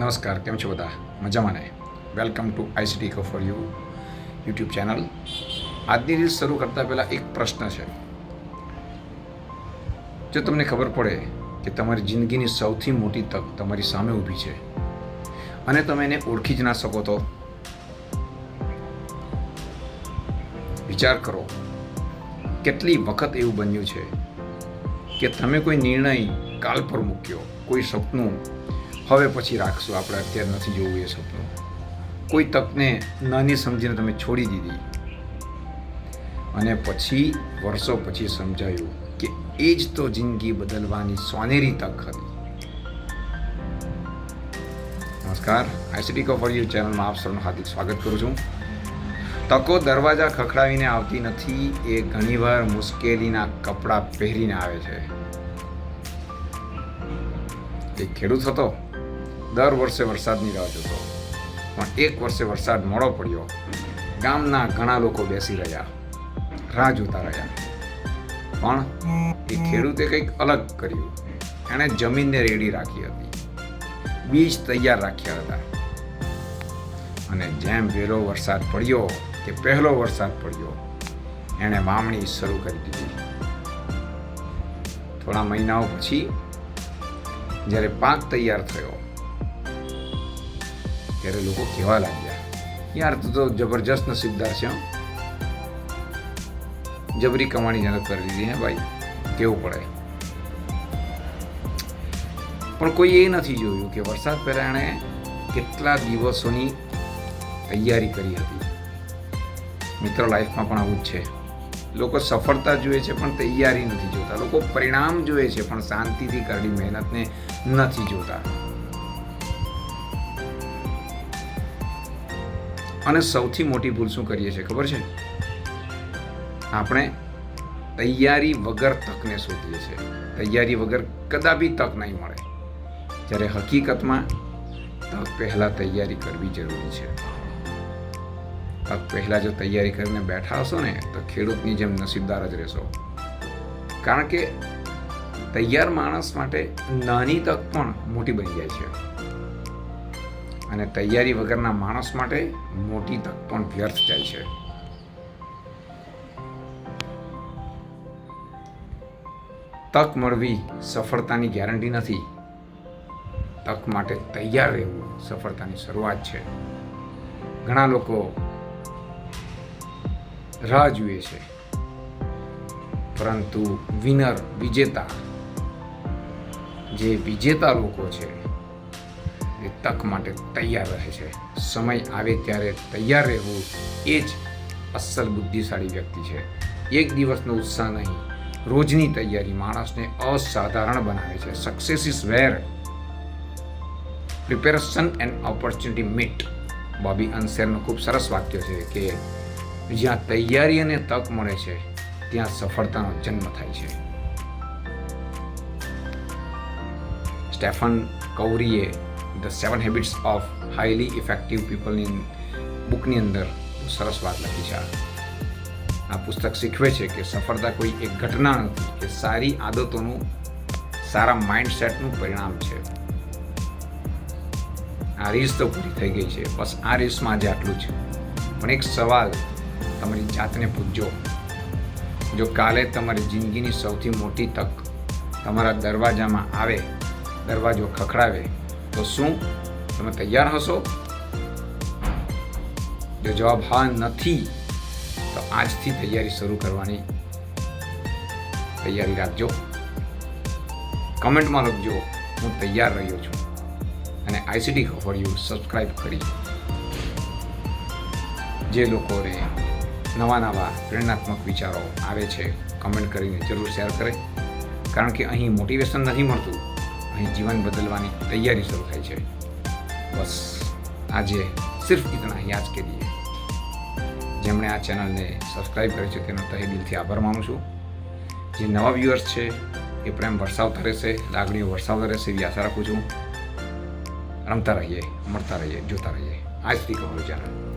નમસ્કાર, કેમ છો બધા? મજામાં ને? વેલકમ ટુ આઈસીટી કો ફોર યુ યુટ્યુબ ચેનલ. આજની રીલ શરૂ કરતાં પહેલાં એક પ્રશ્ન છે. જો તમને ખબર પડે કે તમારી જિંદગીની સૌથી મોટી તક તમારી સામે ઊભી છે અને તમે એને ઓળખી જ ના શકો તો વિચાર કરો, કેટલી વખત એવું બન્યું છે કે તમે કોઈ નિર્ણય કાલ પર મૂક્યો, કોઈ સપનું હવે પછી રાખશું, આપણે અત્યારે નથી જોવું એ સપનું, કોઈ તકને નાની સમજીને તમે છોડી દીધી અને પછી વર્ષો પછી સમજાયું કે એ જ તો જિંદગી બદલવાની સોનેરી તક હતી. નમસ્કાર, આઈસીટી કો ફોર યુ ચેનલમાં આપ સૌનું હાર્દિક સ્વાગત કરું છું. તકો દરવાજા ખખડાવીને આવતી નથી, એ ઘણીવાર મુશ્કેલીના કપડાં પહેરીને આવે છે. એક ખેડૂત હતો, દર વર્ષે વરસાદની રાહ જોતો, પણ એક વર્ષે વરસાદ મોડો પડ્યો. ગામના ઘણા લોકો બેસી રહ્યા, રાહ જોતા રહ્યા, પણ એ ખેડૂતે કંઈક અલગ કર્યું. એણે જમીનને રેડી રાખી હતી, બીજ તૈયાર રાખ્યા હતા અને જેમ વહેલો વરસાદ પડ્યો કે પહેલો વરસાદ પડ્યો, એણે વાવણી શરૂ કરી દીધી. થોડા મહિનાઓ પછી જ્યારે પાક તૈયાર થયો ત્યારે લોકો કહેવા લાગ્યા, યાર તું તો જબરજસ્ત નસીબદાર છે, જબરી કમાણી જનક કરી દીધી હે ભાઈ, કેવું પડે. પણ કોઈ એ નથી જોયું કે વરસાદ પહેલા એણે કેટલા દિવસોની તૈયારી કરી હતી. મિત્રો, લાઈફમાં પણ આવું જ છે. લોકો સફળતા જોઈએ છે પણ તૈયારી નથી જોતા. લોકો પરિણામ જોઈએ છે પણ શાંતિથી કરેલી મહેનતને નથી જોતા. અને સૌથી મોટી ભૂલ શું કરીએ છીએ ખબર છે? આપણે તૈયારી વગર તકને શોધીએ છીએ. તૈયારી વગર કદાપી તક નહીં મળે, જ્યારે હકીકતમાં તક પહેલાં તૈયારી કરવી જરૂરી છે. તક પહેલાં જો તૈયારી કરીને બેઠા હશો ને તો ખેડૂતની જેમ નસીબદાર જ રહેશો. કારણ કે તૈયાર માણસ માટે નાની તક પણ મોટી બની જાય છે અને તૈયારી વગરના માણસ માટે મોટી તક પણ વ્યર્થ જાય છે. તક મળવી સફળતાની ગેરંટી નથી. તક માટે તૈયાર રહેવું સફળતાની શરૂઆત છે. ઘણા લોકો રાહ જુએ છે, પરંતુ વિજેતા લોકો છે એ તક માટે તૈયાર રહે છે. સમય આવે ત્યારે તૈયાર રહેવું એ જ અસલ બુદ્ધિશાળી વ્યક્તિ છે. એક દિવસનો ઉત્સાહ નહીં, રોજની તૈયારી માણસને અસાધારણ બનાવે છે. Success is where preparation and opportunity meet. Bobby અનસેરનું ખૂબ સરસ વાક્ય છે કે જ્યાં તૈયારી અને તક મળે છે ત્યાં સફળતાનો જન્મ થાય છે. સ્ટેફન કૌરીએ the 7 Habits of Highly Effective પીપલની બુકની અંદર સરસ વાત લખી છે. આ પુસ્તક શીખવે છે કે સફળતા કોઈ એક ઘટના નથી, કે સારી આદતોનું, સારા માઇન્ડસેટનું પરિણામ છે. આ રીસ તો પૂરી થઈ ગઈ છે. બસ આ રીસમાં આજે આટલું જ. પણ એક સવાલ તમારી જાતને પૂછજો, જો કાલે તમારી જિંદગીની સૌથી મોટી તક તમારા દરવાજામાં આવે, દરવાજો ખખડાવે, તો શું તમે તૈયાર હશો? જો જવાબ હા નથી તો આજથી તૈયારી શરૂ કરવાની તૈયારી રાખજો. કમેન્ટમાં લખજો, હું તૈયાર રહ્યો છું. અને આઈસીટી ફોર યુ સબસ્ક્રાઈબ કરી જે લોકોને નવા પ્રેરણાત્મક વિચારો આવે છે કમેન્ટ કરીને જરૂર શેર કરે. કારણ કે અહીં મોટિવેશન નથી મળતું, અહીં જીવન બદલવાની તૈયારી શરૂ થાય છે. બસ આજે સિર્ફ ઇતના યાદ કે દિયે. જેમણે આ ચેનલને સબસ્ક્રાઈબ કરી છે તેનો તહે દિલથી આભાર માનું છું. જે નવા વ્યુઅર્સ છે એ પ્રેમ વરસાવતા રહેશે, લાગણીઓ વરસાવતા રહેશે એવી આશા રાખું છું. રમતા રહીએ, મળતા રહીએ, જોતા રહીએ. આજથી કહો ચેનલ.